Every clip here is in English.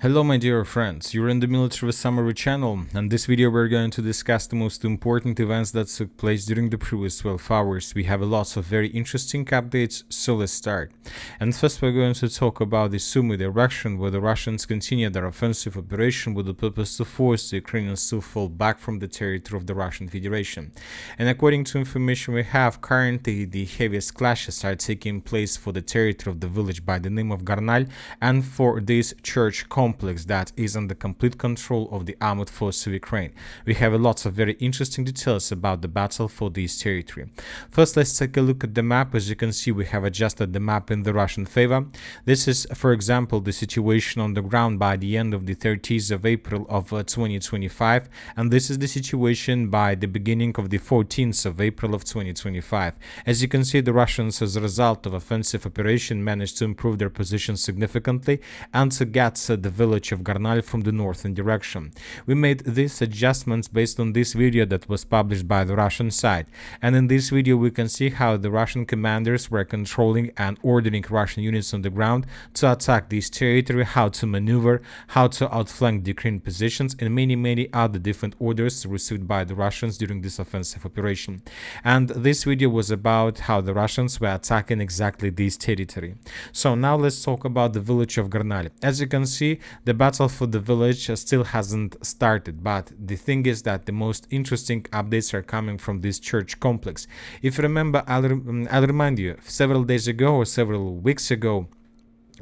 Hello my dear friends, you're in the Military Summary channel, and this video we're going to discuss the most important events that took place during the previous 12 hours. We have a lot of very interesting updates, so let's start. And first we're going to talk about the Sumy direction, where the Russians continue their offensive operation with the purpose to force the Ukrainians to fall back from the territory of the Russian Federation. And according to information we have, currently the heaviest clashes are taking place for the territory of the village by the name of Garnal and for this church complex that is under complete control of the armed forces of Ukraine. We have lots of very interesting details about the battle for this territory. First, let's take a look at the map. As you can see, we have adjusted the map in the Russian favor. This is, for example, the situation on the ground by the end of the 30th of April of 2025, and this is the situation by the beginning of the 14th of April of 2025. As you can see, the Russians, as a result of offensive operation, managed to improve their position significantly and to get the village of Garnal from the northern direction. We made these adjustments based on this video that was published by the Russian side, and in this video we can see how the Russian commanders were controlling and ordering Russian units on the ground to attack this territory, how to maneuver, how to outflank the Ukrainian positions, and many other different orders received by the Russians during this offensive operation. And this video was about how the Russians were attacking exactly this territory. So now let's talk about the village of Garnal. As you can see, the battle for the village still hasn't started, but the thing is that the most interesting updates are coming from this church complex. If you remember, I'll remind you, several days ago or several weeks ago,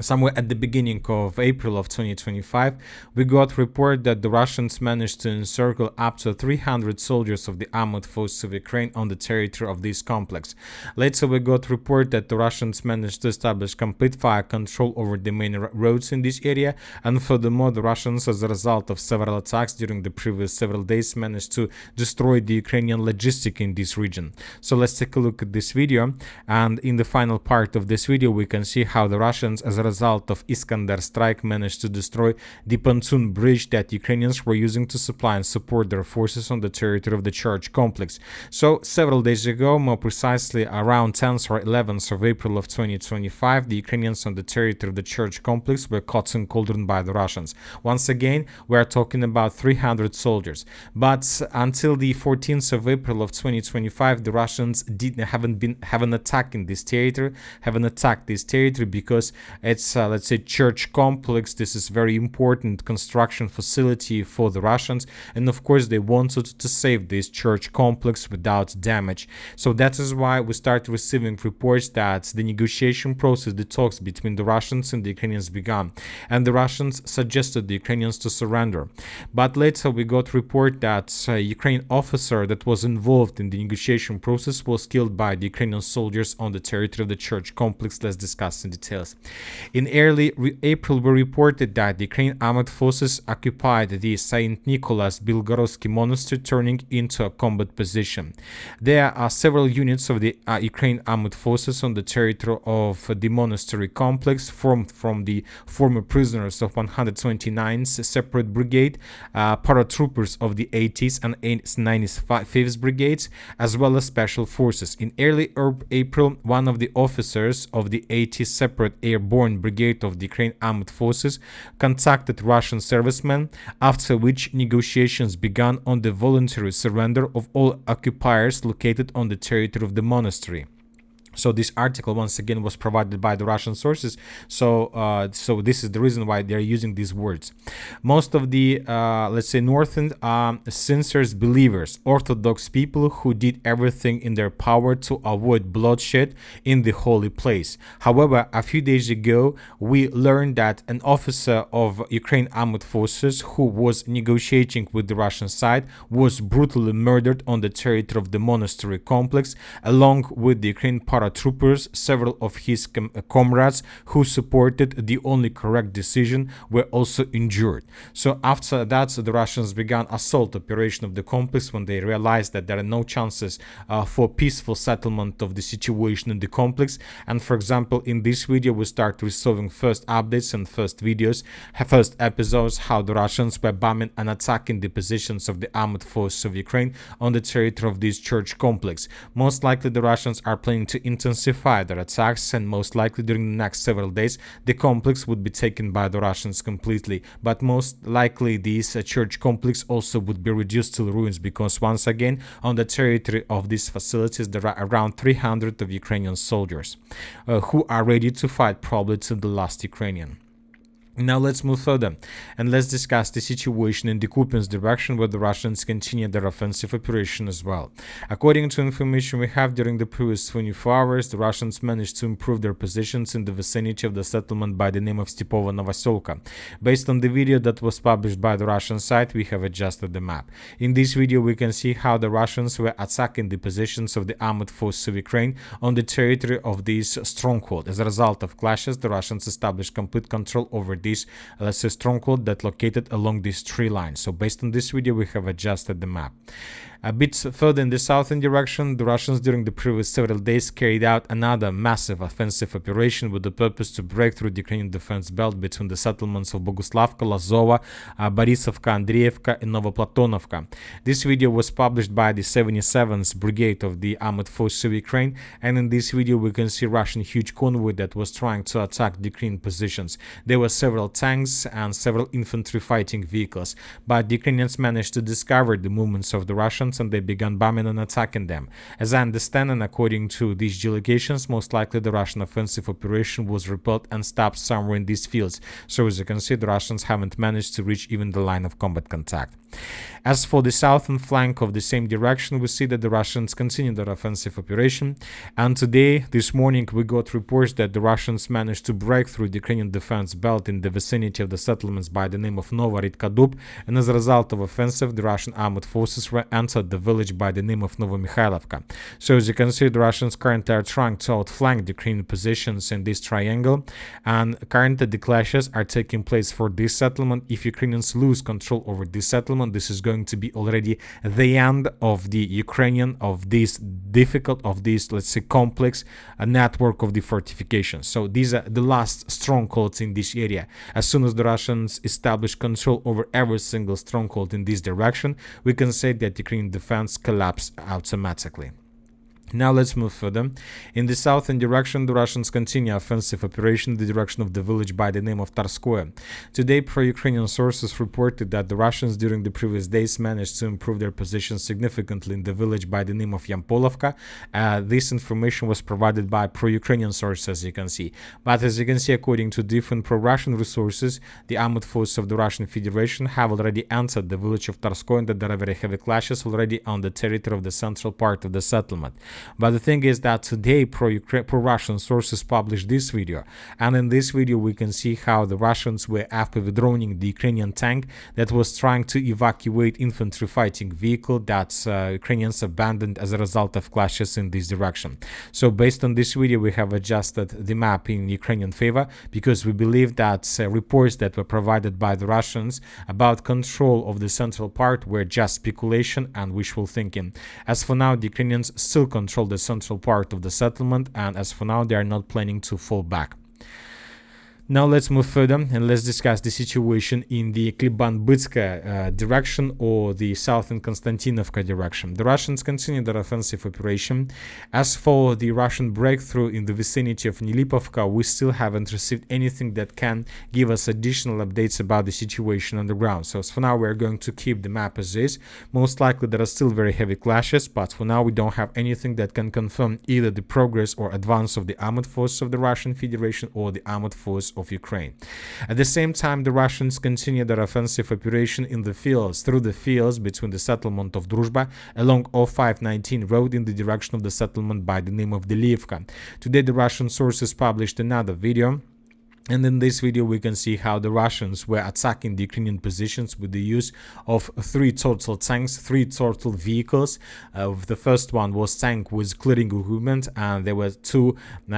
somewhere at the beginning of April of 2025, we got report that the Russians managed to encircle up to 300 soldiers of the armed forces of Ukraine on the territory of this complex. Later we got report that the Russians managed to establish complete fire control over the main roads in this area, and furthermore the Russians, as a result of several attacks during the previous several days, managed to destroy the Ukrainian logistic in this region. So let's take a look at this video, and in the final part of this video we can see how the Russians, as a result of Iskander strike, managed to destroy the pontoon bridge that Ukrainians were using to supply and support their forces on the territory of the church complex. So several days ago, more precisely around 10th or 11th of April of 2025, the Ukrainians on the territory of the church complex were caught in cauldron by the Russians. Once again, we are talking about 300 soldiers. But until the 14th of April of 2025, the Russians haven't attacked this territory because it's let's say church complex. This is very important construction facility for the Russians, and of course they wanted to save this church complex without damage. So that is why we start receiving reports that the negotiation process, the talks between the Russians and the Ukrainians began, and the Russians suggested the Ukrainians to surrender. But later we got report that a Ukrainian officer that was involved in the negotiation process was killed by the Ukrainian soldiers on the territory of the church complex. Let's discuss in details. In early April, we reported that the Ukrainian armed forces occupied the St. Nicholas Bilgorodski monastery, turning into a combat position. There are several units of the Ukrainian armed forces on the territory of the monastery complex, formed from the former prisoners of 129th Separate Brigade, paratroopers of the 80th and 95th Brigades, as well as special forces. In early April, one of the officers of the 80th Separate Airborne Brigade of the Ukrainian Armed Forces contacted Russian servicemen, after which negotiations began on the voluntary surrender of all occupiers located on the territory of the monastery. So this article once again was provided by the Russian sources, so this is the reason why they're using these words. Most of the let's say northern sincere believers, Orthodox people who did everything in their power to avoid bloodshed in the holy place. However, a few days ago we learned that an officer of Ukrainian armed forces who was negotiating with the Russian side was brutally murdered on the territory of the monastery complex, along with the Ukrainian paratroopers. Several of his comrades who supported the only correct decision were also injured. So after that, the Russians began assault operation of the complex when they realized that there are no chances for peaceful settlement of the situation in the complex. And for example, in this video we start receiving first updates and first episodes how the Russians were bombing and attacking the positions of the armed forces of Ukraine on the territory of this church complex. Most likely the Russians are planning to intensify their attacks, and most likely during the next several days the complex would be taken by the Russians completely. But most likely this church complex also would be reduced to ruins, because once again on the territory of these facilities there are around 300 of Ukrainian soldiers who are ready to fight probably to the last Ukrainian. Now let's move further and let's discuss the situation in the Kupiansk direction, where the Russians continue their offensive operation as well. According to information we have, during the previous 24 hours, the Russians managed to improve their positions in the vicinity of the settlement by the name of Stepova Novoselka. Based on the video that was published by the Russian side, we have adjusted the map. In this video we can see how the Russians were attacking the positions of the armored forces of Ukraine on the territory of this stronghold. As a result of clashes, the Russians established complete control over this, let's say, stronghold that located along these tree lines. So based on this video we have adjusted the map. A bit further in the southern direction, the Russians during the previous several days carried out another massive offensive operation with the purpose to break through the Ukrainian defense belt between the settlements of Boguslavka, Lazova, Borisovka, Andreevka and Novoplatonovka. This video was published by the 77th Brigade of the Armored Forces of Ukraine, and in this video we can see Russian huge convoy that was trying to attack the Ukrainian positions. There were several tanks and several infantry fighting vehicles, but the Ukrainians managed to discover the movements of the Russians and they began bombing and attacking them. As I understand, and according to these geolocations, most likely the Russian offensive operation was repelled and stopped somewhere in these fields. So as you can see, the Russians haven't managed to reach even the line of combat contact. As for the southern flank of the same direction, we see that the Russians continue their offensive operation, and today, this morning, we got reports that the Russians managed to break through the Ukrainian defense belt in the vicinity of the settlements by the name of Novoredkadub, and as a result of offensive, the Russian armored forces were entered the village by the name of Novomikhailivka. So as you can see, the Russians currently are trying to outflank the Ukrainian positions in this triangle, and currently the clashes are taking place for this settlement. If Ukrainians lose control over this settlement, this is going to be already the end of the Ukrainian, of this let's say, complex network of the fortifications. So these are the last strongholds in this area. As soon as the Russians establish control over every single stronghold in this direction, we can say that Ukrainian defense collapsed automatically. Now let's move further. In the southern direction, the Russians continue offensive operation in the direction of the village by the name of Tarskoye. Today, pro-Ukrainian sources reported that the Russians during the previous days managed to improve their position significantly in the village by the name of Yampolovka. This information was provided by pro-Ukrainian sources, as you can see. But as you can see, according to different pro-Russian resources, the armored forces of the Russian Federation have already entered the village of Tarskoye, and that there are very heavy clashes already on the territory of the central part of the settlement. But the thing is that today pro-Russian sources published this video, and in this video we can see how the Russians were after withdrawing the Ukrainian tank that was trying to evacuate infantry fighting vehicle that Ukrainians abandoned as a result of clashes in this direction. So based on this video we have adjusted the map in Ukrainian favor, because we believe that reports that were provided by the Russians about control of the central part were just speculation and wishful thinking. As for now, the Ukrainians still control the central part of the settlement, and as for now they are not planning to fall back. Now let's move further and let's discuss the situation in the Kliban-Bytska direction, or the southern Kostiantynivka direction. The Russians continue their offensive operation. As for the Russian breakthrough in the vicinity of Nilipovka, we still haven't received anything that can give us additional updates about the situation on the ground. So as for now, we're going to keep the map as is. Most likely there are still very heavy clashes, but for now we don't have anything that can confirm either the progress or advance of the armored forces of the Russian Federation or the armored force of Ukraine. At the same time, the Russians continue their offensive operation in the fields, through the fields between the settlement of Druzhba along 0519 road in the direction of the settlement by the name of Delievka. Today the Russian sources published another video, and in this video we can see how the Russians were attacking the Ukrainian positions with the use of 3 total tanks, 3 total vehicles. The first one was tank with clearing equipment, and there were 2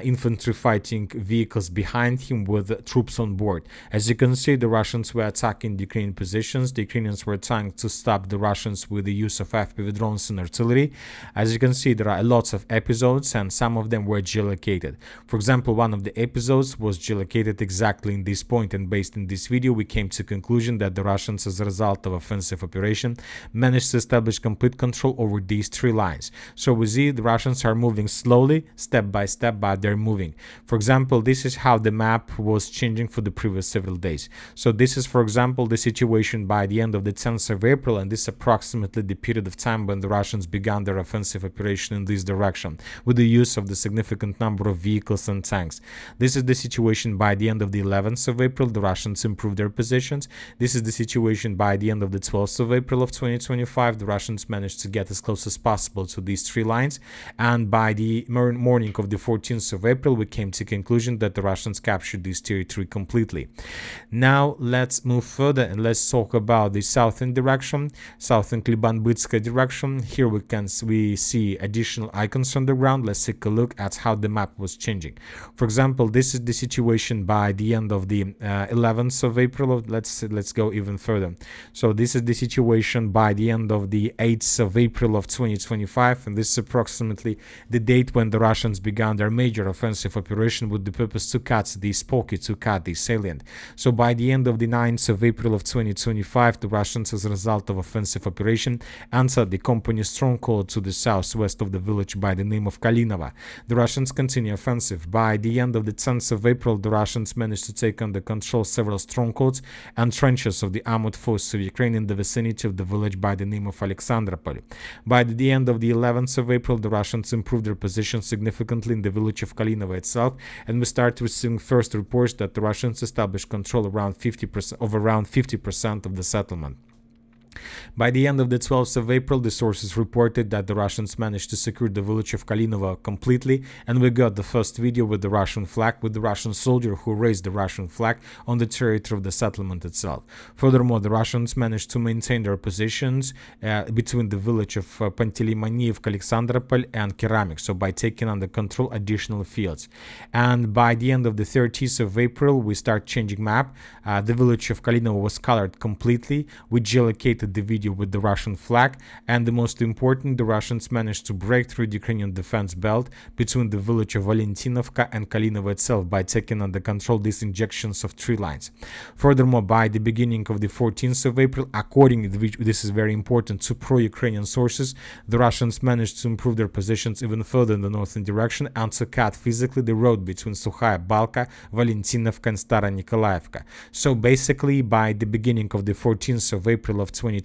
infantry fighting vehicles behind him with troops on board. As you can see, the Russians were attacking the Ukrainian positions. The Ukrainians were trying to stop the Russians with the use of FPV drones and artillery. As you can see, there are lots of episodes, and some of them were geolocated. For example, one of the episodes was geolocated located exactly in this point, and based on this video we came to conclusion that the Russians, as a result of offensive operation, managed to establish complete control over these three lines. So we see the Russians are moving slowly, step by step, but they're moving. For example, this is how the map was changing for the previous several days. So this is, for example, the situation by the end of the 10th of April, and this is approximately the period of time when the Russians began their offensive operation in this direction, with the use of the significant number of vehicles and tanks. This is the situation by the end of the 11th of April, the Russians improved their positions. This is the situation by the end of the 12th of April of 2025, the Russians managed to get as close as possible to these three lines, and by the morning of the 14th of April we came to conclusion that the Russians captured this territory completely. Now let's move further and let's talk about the southern direction, southern Kliban-Bytska direction. Here we see additional icons on the ground. Let's take a look at how the map was changing. For example, this is the situation by the end of the 11th of April. Let's go even further. So this is the situation by the end of the 8th of April of 2025, and this is approximately the date when the Russians began their major offensive operation with the purpose to cut this pocket, to cut this salient. So by the end of the 9th of April of 2025, the Russians, as a result of offensive operation, entered the company stronghold to the southwest of the village by the name of Kalynove. The Russians continue offensive. By the end of the 10th of April, the Russians managed to take under control several strongholds and trenches of the armored forces of Ukraine in the vicinity of the village by the name of Alexandropol. By the end of the 11th of April, the Russians improved their position significantly in the village of Kalynove itself, and we start receiving first reports that the Russians established control around 50% of the settlement. By the end of the 12th of April, the sources reported that the Russians managed to secure the village of Kalynove completely, and we got the first video with the Russian flag, with the Russian soldier who raised the Russian flag on the territory of the settlement itself. Furthermore, the Russians managed to maintain their positions between the village of Panteleimoniivka, Alexandropol and Keramik, so by taking under control additional fields. And by the end of the 30th of April, we start changing map. The village of Kalynove was colored completely. We geolocated the video with the Russian flag, and the most important, the Russians managed to break through the Ukrainian defense belt between the village of Valentinovka and Kalynove itself by taking under control these injections of three lines. Furthermore, by the beginning of the 14th of April, according to this is very important, to pro-Ukrainian sources, the Russians managed to improve their positions even further in the northern direction and to cut physically the road between Sukhaya Balka, Valentinovka and Stara Nikolaevka. So basically, by the beginning of the 14th of April of 2025,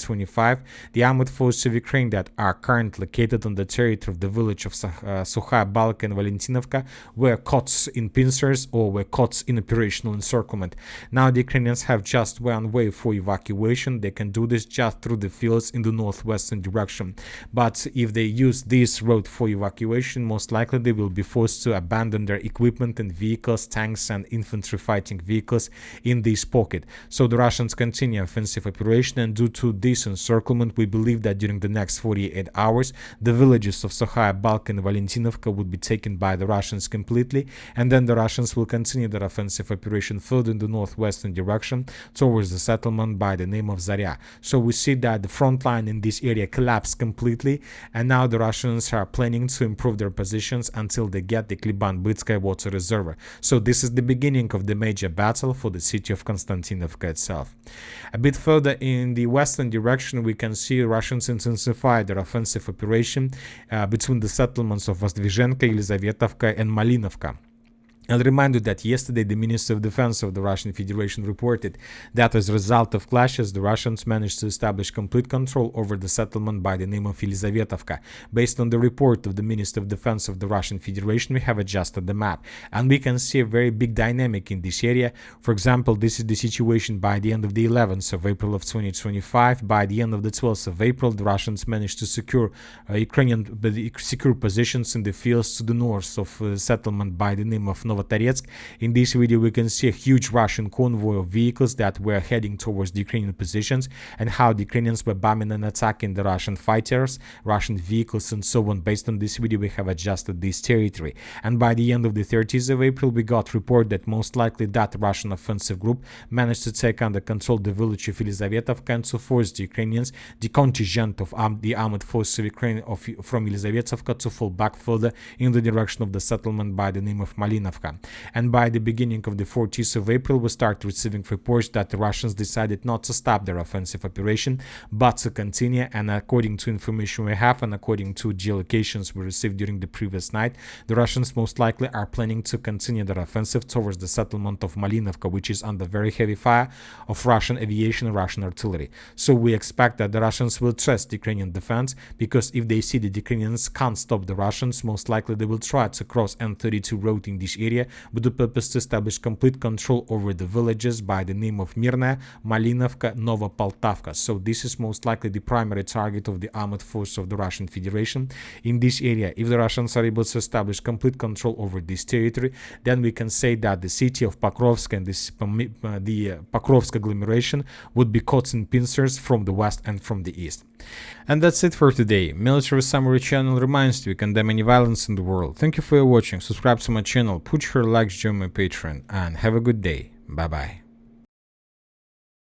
the armored forces of Ukraine that are currently located on the territory of the village of Sukhaya Balka and Valentinovka were caught in pincers or were caught in operational encirclement. Now the Ukrainians have just one way for evacuation. They can do this just through the fields in the northwestern direction. But if they use this road for evacuation, most likely they will be forced to abandon their equipment and vehicles, tanks and infantry fighting vehicles in this pocket. So the Russians continue offensive operation, and due to this encirclement, we believe that during the next 48 hours, the villages of Sukhaya Balka and Valentinovka would be taken by the Russians completely, and then the Russians will continue their offensive operation further in the northwestern direction towards the settlement by the name of Zarya. So we see that the front line in this area collapsed completely, and now the Russians are planning to improve their positions until they get the Kliban-Bytska water reservoir. So this is the beginning of the major battle for the city of Kostiantynivka itself. A bit further in the western direction, we can see Russians intensify their offensive operation between the settlements of Vozdvizhenka, Yelizavetovka and Malinovka. I'll remind you that yesterday the Minister of Defense of the Russian Federation reported that as a result of clashes, the Russians managed to establish complete control over the settlement by the name of Yelizavetovka. Based on the report of the Minister of Defense of the Russian Federation, we have adjusted the map, and we can see a very big dynamic in this area. For example, this is the situation by the end of the 11th of April of 2025. By the end of the 12th of April, the Russians managed to secure secure positions in the fields to the north of the settlement by the name of Novotorets. In this video, we can see a huge Russian convoy of vehicles that were heading towards the Ukrainian positions, and how the Ukrainians were bombing and attacking the Russian fighters, Russian vehicles, and so on. Based on this video, we have adjusted this territory. And by the end of the 30th of April, we got report that most likely that Russian offensive group managed to take under control the village of Yelizavetovka and to force the Ukrainians, the contingent of the armored forces of Ukraine from Yelizavetovka, to fall back further in the direction of the settlement by the name of Malinovka. Kostiantynivka. And by the beginning of the 14th of April, we start receiving reports that the Russians decided not to stop their offensive operation, but to continue. And according to information we have and according to geolocations we received during the previous night, the Russians most likely are planning to continue their offensive towards the settlement of Malinovka, which is under very heavy fire of Russian aviation and Russian artillery. So we expect that the Russians will trust the Ukrainian defense, because if they see the Ukrainians can't stop the Russians, most likely they will try to cross N32 road in this area with the purpose to establish complete control over the villages by the name of Mirna, Malinovka, Nova Poltavka. So this is most likely the primary target of the armed force of the Russian Federation in this area. If the Russians are able to establish complete control over this territory, then we can say that the city of Pokrovsk and the Pokrovsk agglomeration would be caught in pincers from the west and from the east. And that's it for today. Military Summary channel reminds you to condemn any violence in the world. Thank you for watching. Subscribe to my channel, put your likes, join my Patreon, and have a good day. Bye bye.